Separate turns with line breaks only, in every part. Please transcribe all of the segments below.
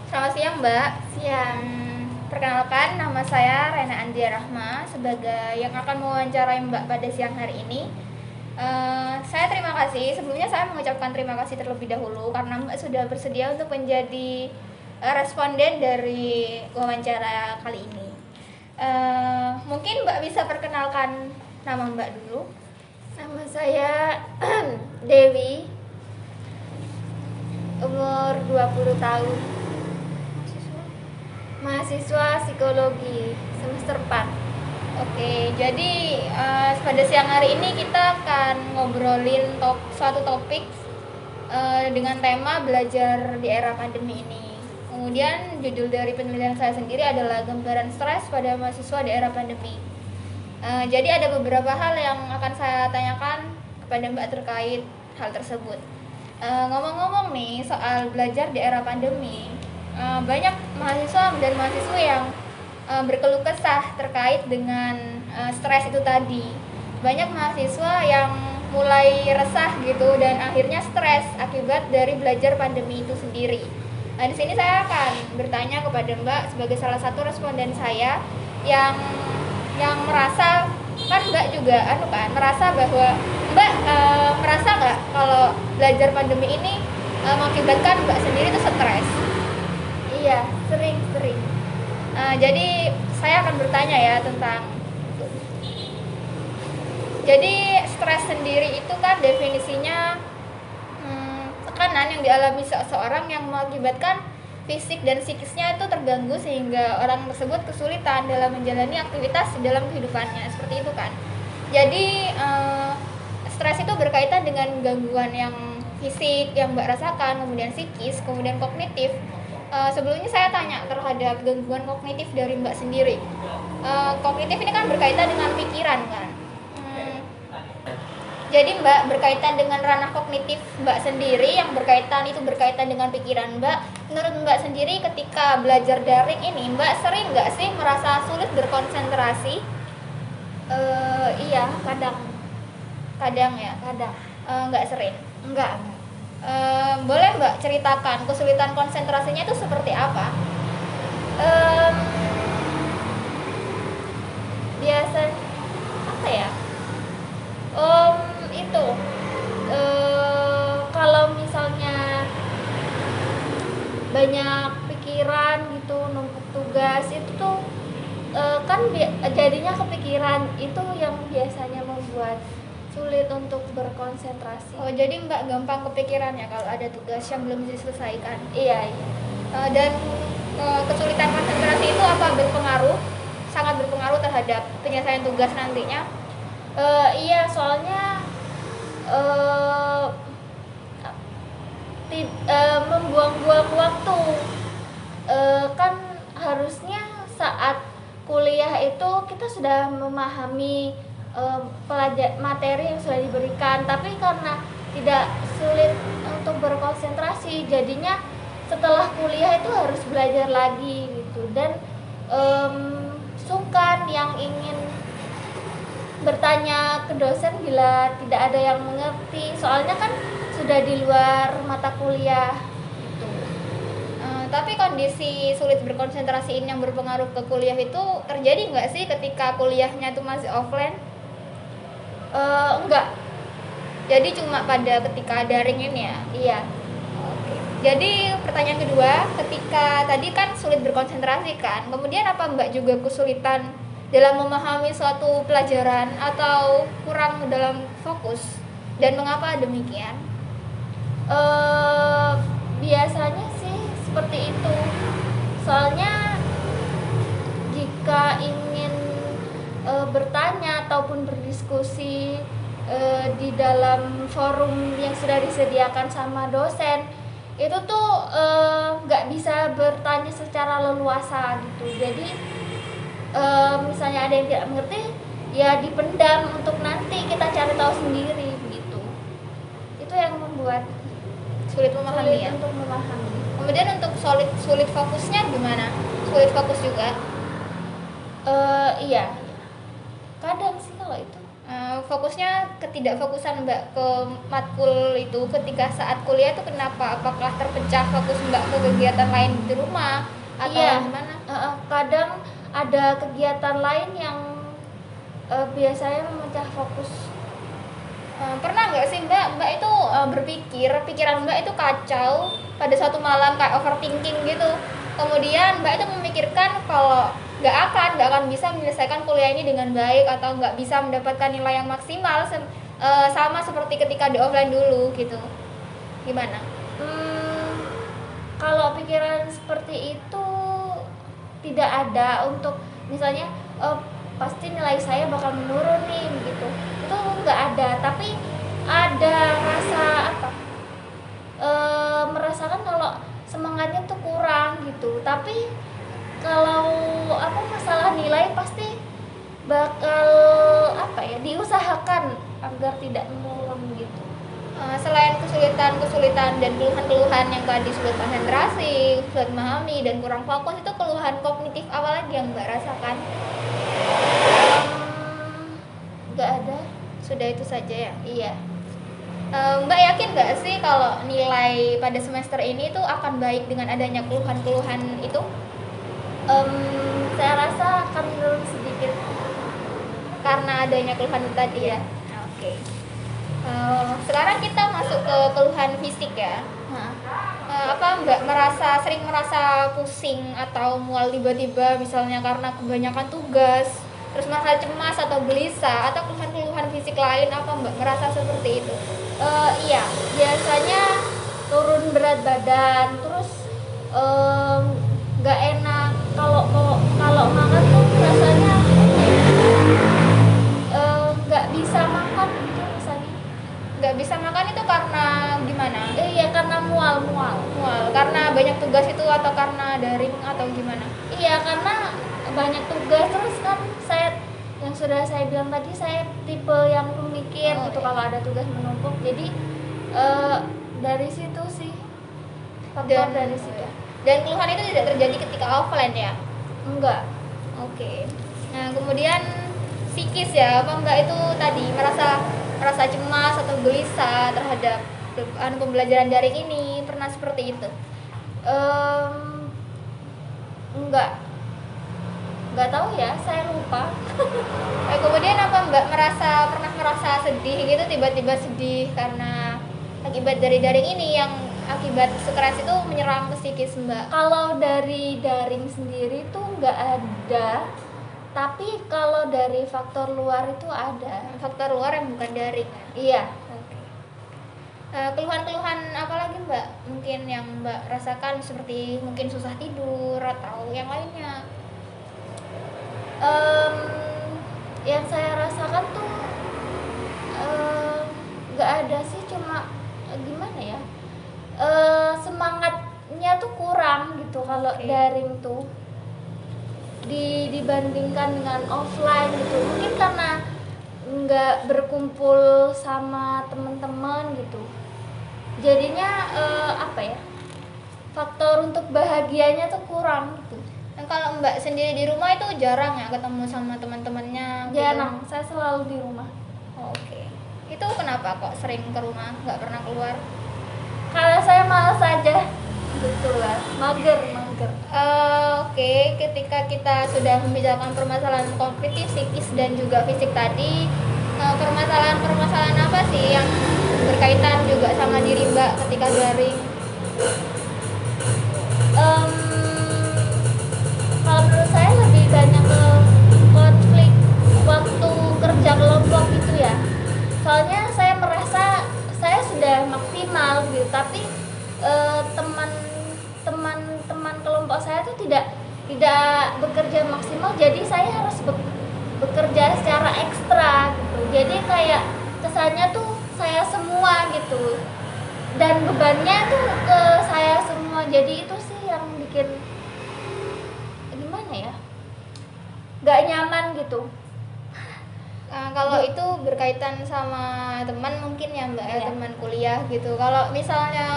Selamat siang, Mbak.
Siang.
Perkenalkan, nama saya Rena Andia Rahma sebagai yang akan mewawancarai Mbak pada siang hari ini. Saya terima kasih. Sebelumnya saya mengucapkan terima kasih terlebih dahulu karena Mbak sudah bersedia untuk menjadi responden dari wawancara kali ini. Mungkin Mbak bisa perkenalkan nama Mbak dulu.
Nama saya Dewi. Umur 20 tahun. Mahasiswa psikologi semester 4.
Oke, jadi pada siang hari ini kita akan ngobrolin suatu topik dengan tema belajar di era pandemi ini. Kemudian judul dari penelitian saya sendiri adalah gambaran stres pada mahasiswa di era pandemi. Jadi ada beberapa hal yang akan saya tanyakan kepada Mbak terkait hal tersebut. Ngomong-ngomong nih soal belajar di era pandemi, banyak mahasiswa dan mahasiswa yang berkeluh kesah terkait dengan stres itu tadi. Banyak mahasiswa yang mulai resah gitu dan akhirnya stres akibat dari belajar pandemi itu sendiri. Nah, di sini saya akan bertanya kepada Mbak sebagai salah satu responden saya yang merasa, kan Mbak juga merasa bahwa Mbak merasa nggak kalau belajar pandemi ini mengakibatkan Mbak sendiri itu stres?
Iya, sering.
Jadi saya akan bertanya ya tentang jadi stres sendiri itu kan definisinya tekanan yang dialami seseorang yang mengakibatkan fisik dan psikisnya itu terganggu sehingga orang tersebut kesulitan dalam menjalani aktivitas di dalam kehidupannya, seperti itu kan. Jadi stres itu berkaitan dengan gangguan yang fisik yang Mbak rasakan, kemudian psikis, kemudian kognitif. Sebelumnya saya tanya terhadap gangguan kognitif dari Mbak sendiri. Kognitif ini kan berkaitan dengan pikiran kan. Jadi Mbak berkaitan dengan ranah kognitif Mbak sendiri yang berkaitan dengan pikiran Mbak. Menurut Mbak sendiri ketika belajar daring ini Mbak sering nggak sih merasa sulit berkonsentrasi?
Iya, kadang.
Nggak sering.
Enggak.
Boleh Mbak ceritakan kesulitan konsentrasinya itu seperti apa?
Biasa apa ya? Itu kalau misalnya banyak pikiran gitu, numpuk tugas itu tuh kan jadinya kepikiran, itu yang biasanya membuat sulit untuk berkonsentrasi.
Oh, jadi Mbak gampang kepikiran ya kalau ada tugas yang belum diselesaikan.
Iya.
Dan kesulitan konsentrasi itu apa sangat berpengaruh terhadap penyelesaian tugas nantinya?
Iya, soalnya membuang-buang waktu. Kan harusnya saat kuliah itu kita sudah memahami materi yang sudah diberikan, tapi karena tidak sulit untuk berkonsentrasi, jadinya setelah kuliah itu harus belajar lagi gitu. Dan sungkan yang ingin bertanya ke dosen bila tidak ada yang mengerti, soalnya kan sudah di luar mata kuliah gitu.
Tapi kondisi sulit berkonsentrasi ini yang berpengaruh ke kuliah itu terjadi nggak sih ketika kuliahnya itu masih offline?
Enggak.
Jadi cuma pada ketika daring ini ya?
Iya.
Oke. Jadi pertanyaan kedua, ketika tadi kan sulit berkonsentrasi kan, kemudian apa Mbak juga kesulitan dalam memahami suatu pelajaran atau kurang dalam fokus, dan mengapa demikian?
Biasanya sih seperti itu. Soalnya jika ingin bertanya ataupun berdiskusi di dalam forum yang sudah disediakan sama dosen, itu tuh nggak bisa bertanya secara leluasa gitu. Jadi misalnya ada yang tidak mengerti, ya dipendam untuk nanti kita cari tahu sendiri begitu. Itu yang membuat
Sulit memahami ya?
untuk memahami.
Kemudian untuk sulit fokusnya gimana? Sulit fokus juga?
Iya. Kadang sih kalau itu.
Fokusnya ketidakfokusan Mbak ke matkul itu ketika saat kuliah itu kenapa? Apakah terpecah fokus Mbak ke kegiatan lain di rumah atau
Iya,
gimana?
kadang ada kegiatan lain yang biasanya memecah fokus.
Pernah nggak sih Mbak itu berpikir pikiran Mbak itu kacau pada suatu malam kayak overthinking gitu, kemudian Mbak itu memikirkan kalau nggak akan bisa menyelesaikan kuliah ini dengan baik atau nggak bisa mendapatkan nilai yang maksimal sama seperti ketika di offline dulu gitu, gimana?
Kalau pikiran seperti itu tidak ada untuk misalnya pasti nilai saya bakal menurun nih gitu, itu nggak ada. Tapi ada rasa apa, merasakan kalau semangatnya tuh kurang gitu. Tapi kalau apa masalah nilai pasti bakal apa ya, diusahakan agar tidak mengulang gitu.
Selain kesulitan dan keluhan-keluhan yang tadi sulit konsentrasi, sulit memahami dan kurang fokus, itu keluhan kognitif apa lagi yang Mbak rasakan?
Nggak ada.
Sudah itu saja ya?
Iya.
Mbak yakin nggak sih kalau nilai pada semester ini tuh akan baik dengan adanya keluhan-keluhan itu?
Saya rasa akan menurun sedikit.
Karena adanya keluhan itu tadi ya? Oke. Sekarang kita masuk ke keluhan fisik ya. Apa Mbak sering merasa pusing atau mual tiba-tiba misalnya karena kebanyakan tugas, terus merasa cemas atau gelisah, atau keluhan-keluhan fisik lain, apa Mbak merasa seperti itu?
Iya, biasanya turun berat badan, terus nggak enak kalau makan tuh rasanya nggak bisa makan gitu rasanya.
Nggak bisa makan itu karena gimana?
Iya, karena mual.
Karena banyak tugas itu atau karena daring atau gimana?
Iya, karena banyak tugas, terus kan saya yang sudah saya bilang tadi, saya tipe yang pemikir gitu. Kalau ada tugas menumpuk, jadi dari situ sih, faktor dari situ.
Dan keluhan itu tidak terjadi ketika offline ya?
Enggak.
Oke. Nah kemudian psikis ya, apa Mbak itu tadi merasa cemas atau gelisah terhadap pembelajaran daring ini, pernah seperti itu?
Enggak tahu ya, saya lupa.
Kemudian apa Mbak pernah merasa sedih gitu, tiba-tiba sedih karena akibat dari daring ini yang akibat stres itu menyerang psikis Mbak?
Kalau dari daring sendiri tuh nggak ada, tapi kalau dari faktor luar itu ada.
Faktor luar yang bukan daring?
Iya.
Oke. Keluhan-keluhan apa lagi Mbak mungkin yang Mbak rasakan, seperti mungkin susah tidur atau yang lainnya?
Yang saya rasakan tuh nggak ada sih, cuma gimana ya, semangatnya tuh kurang gitu kalau daring tuh dibandingkan dengan offline gitu. Mungkin karena nggak berkumpul sama teman-teman gitu, jadinya apa ya, faktor untuk bahagianya tuh kurang gitu.
Dan kalau Mbak sendiri di rumah itu jarang ya ketemu sama teman-temannya?
Jarang, saya selalu di rumah.
Oke. Itu kenapa kok sering ke rumah, nggak pernah keluar?
Karena saya malas aja, betulan, mager.
Oke, ketika kita sudah membicarakan permasalahan kognitif, psikis dan juga fisik tadi, permasalahan apa sih yang berkaitan juga sama diri Mbak ketika daring?
Kalau menurut saya lebih banyak ke konflik waktu kerja kelompok gitu ya. Soalnya saya merasa saya sudah maksimal gitu, tapi teman-teman kelompok saya tuh tidak bekerja maksimal, jadi saya harus bekerja secara ekstra gitu. Jadi kayak kesannya tuh saya semua gitu, dan bebannya tuh ke saya semua. Jadi itu sih yang bikin gimana ya, nggak nyaman gitu.
Kalau itu berkaitan sama teman mungkin ya Mbak,
Iya.
teman kuliah gitu. Kalau misalnya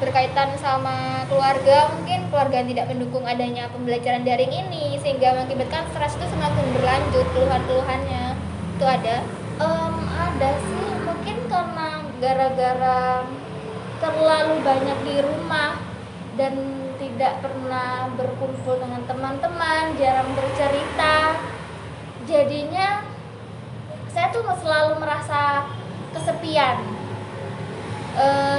berkaitan sama keluarga, mungkin keluarga yang tidak mendukung adanya pembelajaran daring ini sehingga mengakibatkan stres itu semakin berlanjut, keluhan-keluhannya itu ada?
Ada sih, mungkin karena gara-gara terlalu banyak di rumah dan tidak pernah berkumpul dengan teman-teman, jarang bercerita, jadinya saya tuh selalu merasa kesepian.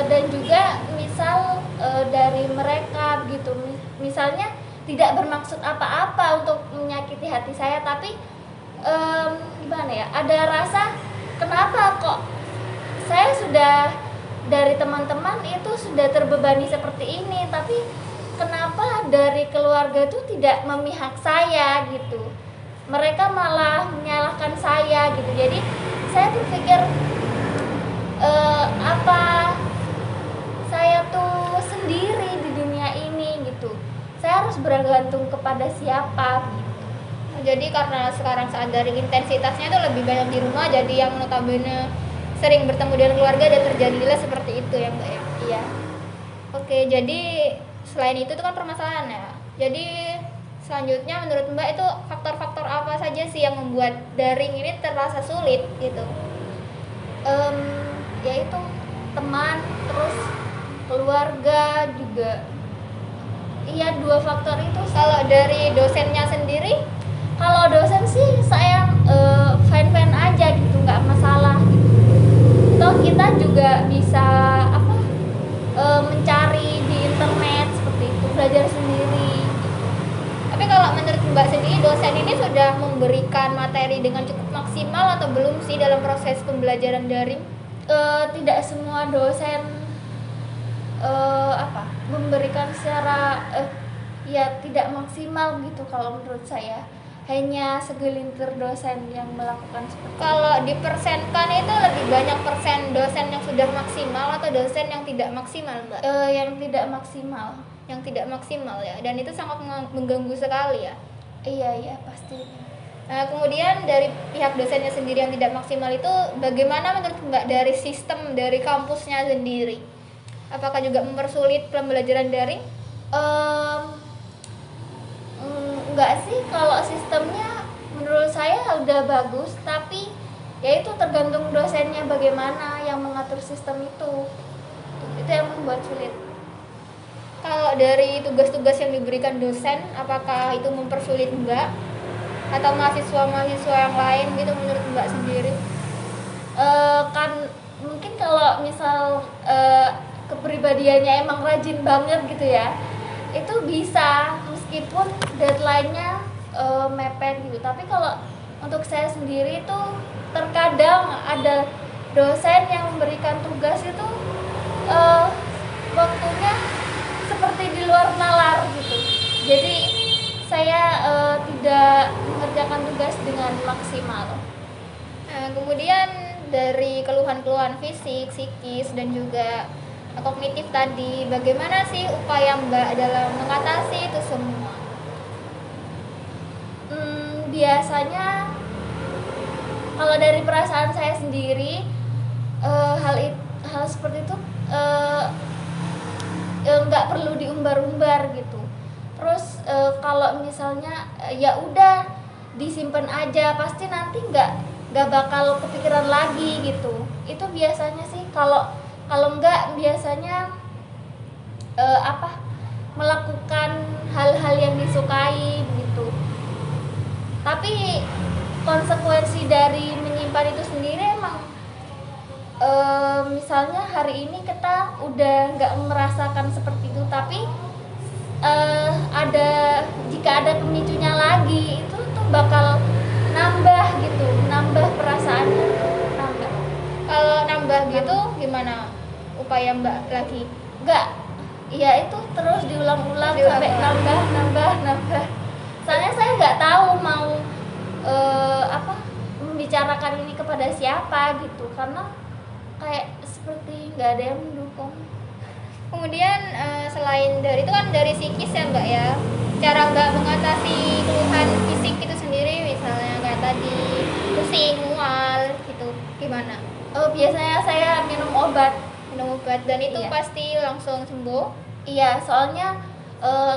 Dan juga misal dari mereka gitu, misalnya tidak bermaksud apa-apa untuk menyakiti hati saya, tapi gimana ya, ada rasa kenapa kok saya sudah dari teman-teman itu sudah terbebani seperti ini, tapi kenapa dari keluarga itu tidak memihak saya gitu, mereka malah menyalahkan saya gitu. Jadi saya berpikir apa saya tuh sendiri di dunia ini gitu, saya harus bergantung kepada siapa gitu.
Jadi karena sekarang sadar intensitasnya itu lebih banyak di rumah, jadi yang notabene sering bertemu dengan keluarga dan terjadilah seperti itu ya Mbak ya.
Iya.
Oke, jadi selain itu kan permasalahan ya. Jadi selanjutnya menurut Mbak itu faktor-faktor apa saja sih yang membuat daring ini terasa sulit gitu?
Yaitu teman, terus keluarga juga. Iya, 2 faktor itu.
Kalau dari dosennya sendiri?
Kalau dosen sih saya fine-fine aja gitu, nggak masalah gitu. Toh kita juga bisa mencari di internet seperti itu, belajar sendiri.
Tapi kalau menurut Mbak sendiri, dosen ini sudah memberikan materi dengan cukup maksimal atau belum sih dalam proses pembelajaran daring?
Tidak semua dosen memberikan secara ya tidak maksimal gitu kalau menurut saya. Hanya segelintir dosen yang melakukan seperti itu.
Kalau dipersenkan itu lebih banyak persen dosen yang sudah maksimal atau dosen yang tidak maksimal, Mbak?
Yang tidak maksimal.
Yang tidak maksimal ya, dan itu sangat mengganggu sekali ya.
Iya pastinya.
Nah, kemudian dari pihak dosennya sendiri yang tidak maksimal itu bagaimana menurut Mbak dari sistem dari kampusnya sendiri? Apakah juga mempersulit pembelajaran daring?
Enggak sih, kalau sistemnya menurut saya udah bagus, tapi ya itu tergantung dosennya bagaimana yang mengatur sistem itu yang membuat sulit.
Kalau dari tugas-tugas yang diberikan dosen, apakah itu mempersulit Mbak atau mahasiswa-mahasiswa yang lain gitu menurut Mbak sendiri?
Kan mungkin kalau misal kepribadiannya emang rajin banget gitu ya, itu bisa meskipun deadline-nya mepet gitu. Tapi kalau untuk saya sendiri itu terkadang ada dosen yang memberikan tugas itu waktunya seperti di luar nalar gitu. Jadi saya tidak mengerjakan tugas dengan maksimal.
Nah, kemudian dari keluhan-keluhan fisik, psikis, dan juga kognitif tadi, bagaimana sih upaya Mbak dalam mengatasi itu semua?
Biasanya kalau dari perasaan saya sendiri, hal seperti itu nggak perlu diumbar-umbar gitu. Terus kalau misalnya ya udah disimpan aja, pasti nanti nggak bakal kepikiran lagi gitu. Itu biasanya sih. Kalau enggak biasanya melakukan hal-hal yang disukai gitu. Tapi konsekuensi dari menyimpan itu sendiri emang misalnya hari ini kita udah nggak merasakan seperti itu, tapi jika ada pemicunya lagi itu tuh bakal nambah gitu, nambah perasaannya tuh nambah.
Kalau nambah gitu gimana upaya Mbak lagi?
Enggak, ya itu terus diulang-ulang sampai nambah. Soalnya saya nggak tahu mau membicarakan ini kepada siapa gitu, karena kayak seperti nggak ada yang mendukung.
Kemudian selain dari itu kan dari psikis ya Mbak ya, cara Mbak mengatasi keluhan fisik itu sendiri, misalnya kayak tadi pusing, mual gitu, gimana?
Biasanya saya minum obat
Dan itu
iya.
pasti langsung sembuh?
Iya, soalnya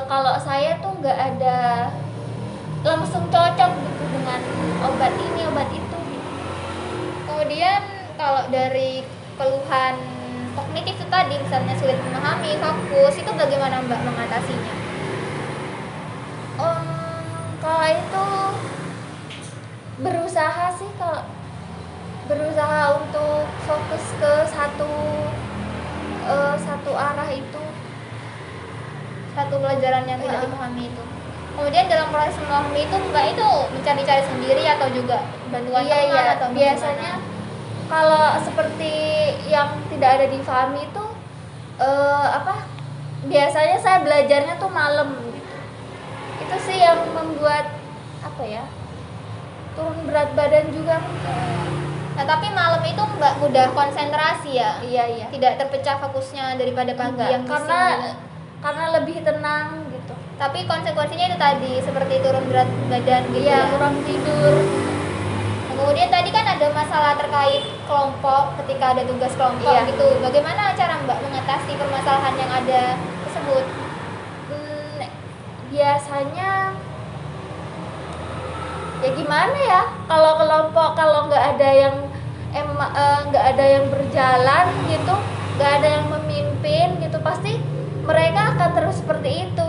kalau saya tuh nggak ada langsung cocok gitu dengan obat ini obat itu gitu.
Oh, Kemudian kalau dari keluhan kognitif itu tadi, misalnya sulit memahami, fokus, itu bagaimana Mbak mengatasinya?
Kalau itu berusaha sih, kalau berusaha untuk fokus ke satu arah itu,
Satu pelajaran yang tidak dipahami itu. Kemudian dalam proses memahami itu Mbak itu mencari-cari sendiri atau juga bantuan
iya
teman
iya
atau
biasanya kalau seperti yang tidak ada difahami itu biasanya saya belajarnya tuh malam gitu. Itu sih yang membuat turun berat badan juga.
Nah, tapi malam itu Mbak mudah konsentrasi ya?
Iya.
Tidak terpecah fokusnya daripada pagi
Enggak,
yang bising.
karena lebih tenang gitu.
Tapi konsekuensinya itu tadi seperti turun berat badan gitu
Iya,
ya.
kurang tidur.
Kemudian tadi kan ada masalah terkait kelompok ketika ada tugas kelompok
Iya.
gitu. Bagaimana cara Mbak mengatasi permasalahan yang ada tersebut?
Biasanya ya gimana ya, kalau kelompok kalau nggak ada yang berjalan gitu, nggak ada yang memimpin gitu, pasti mereka akan terus seperti itu.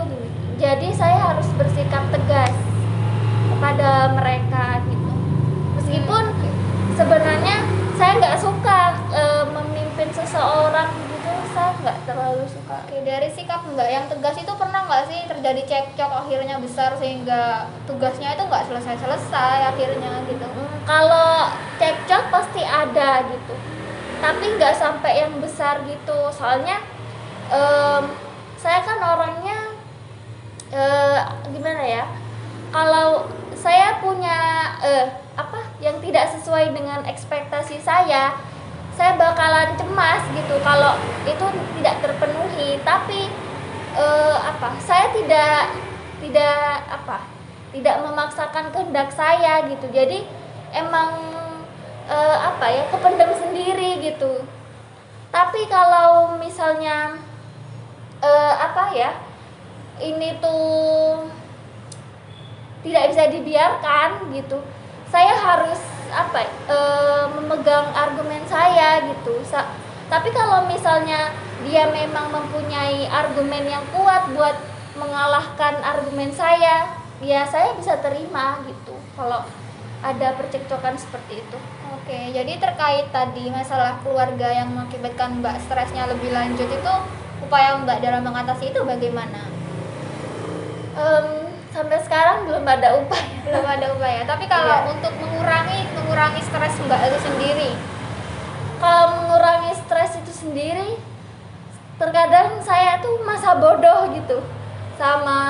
Jadi saya harus bersikap tegas kepada mereka gitu, meskipun sebenarnya saya nggak suka memimpin seseorang gitu, saya nggak terlalu suka.
Oke, dari sikap Mbak yang tegas itu pernah nggak sih terjadi cekcok akhirnya besar sehingga tugasnya itu nggak selesai akhirnya gitu?
Kalau cekcok pasti ada gitu, tapi nggak sampai yang besar gitu. Soalnya saya kan orangnya gimana ya? Kalau saya punya yang tidak sesuai dengan ekspektasi saya bakalan cemas gitu kalau itu tidak terpenuhi. Tapi saya tidak memaksakan kehendak saya gitu. Jadi emang kependam sendiri gitu. Tapi kalau misalnya ini tuh tidak bisa dibiarkan gitu, saya harus memegang argumen saya gitu. Tapi kalau misalnya dia memang mempunyai argumen yang kuat buat mengalahkan argumen saya, ya saya bisa terima gitu kalau ada percekcokan seperti itu.
Oke, jadi terkait tadi masalah keluarga yang mengakibatkan Mbak stresnya lebih lanjut itu, upaya Mbak dalam mengatasi itu bagaimana?
Sampai sekarang belum ada upaya.
Belum ada upaya. Tapi kalau untuk mengurangi stres Mbak itu sendiri,
kalau mengurangi stres itu sendiri, terkadang saya tuh masa bodoh gitu, sama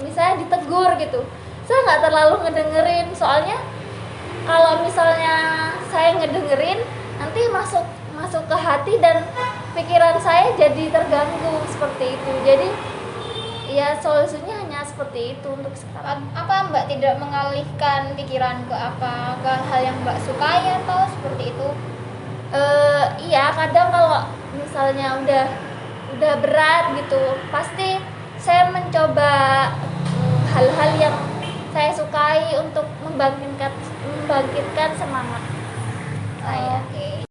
misalnya ditegur gitu, saya nggak terlalu ngedengerin. Soalnya kalau misalnya saya ngedengerin, nanti masuk ke hati dan pikiran saya jadi terganggu seperti itu. Jadi ya solusinya hanya seperti itu untuk sekarang.
apa Mbak tidak mengalihkan pikiran ke hal yang Mbak sukai atau seperti itu?
Iya, kadang kalau misalnya udah berat gitu, pasti saya mencoba hal-hal yang saya sukai untuk membangkitkan semangat saya.
Oke.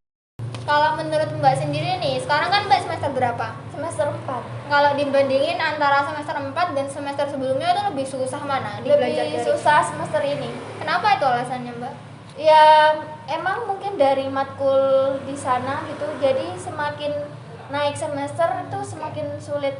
Kalau menurut Mbak sendiri nih, sekarang kan Mbak semester berapa?
Semester 4.
Kalau dibandingin antara semester 4 dan semester sebelumnya itu lebih susah mana?
Lebih susah semester ini.
Kenapa itu alasannya Mbak?
Ya emang mungkin dari matkul di sana gitu, jadi semakin naik semester itu semakin sulit.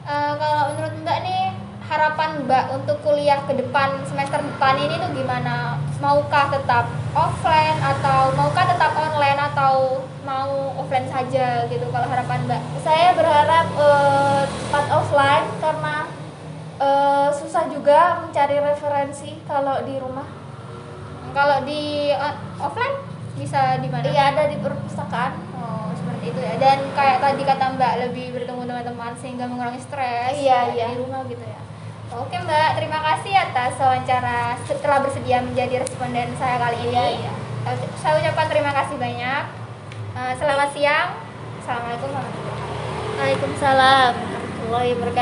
Kalau menurut Mbak nih, harapan Mbak untuk kuliah ke depan, semester depan ini tuh gimana? Maukah tetap offline atau maukah tetap online atau mau offline saja gitu kalau harapan Mbak?
Saya berharap tepat offline karena susah juga mencari referensi kalau di rumah.
Kalau di offline bisa di mana?
Iya, ada di perpustakaan.
Oh, seperti itu ya. Dan kayak tadi kata Mbak, lebih bertemu teman-teman sehingga mengurangi stres.
Iya.
Di rumah gitu ya. Oke Mbak, terima kasih atas wawancara setelah bersedia menjadi responden saya kali ini.
Iya.
Saya ucapkan terima kasih banyak. Selamat siang. Assalamualaikum warahmatullahi wabarakatuh.
Waalaikumsalam warahmatullahi wabarakatuh.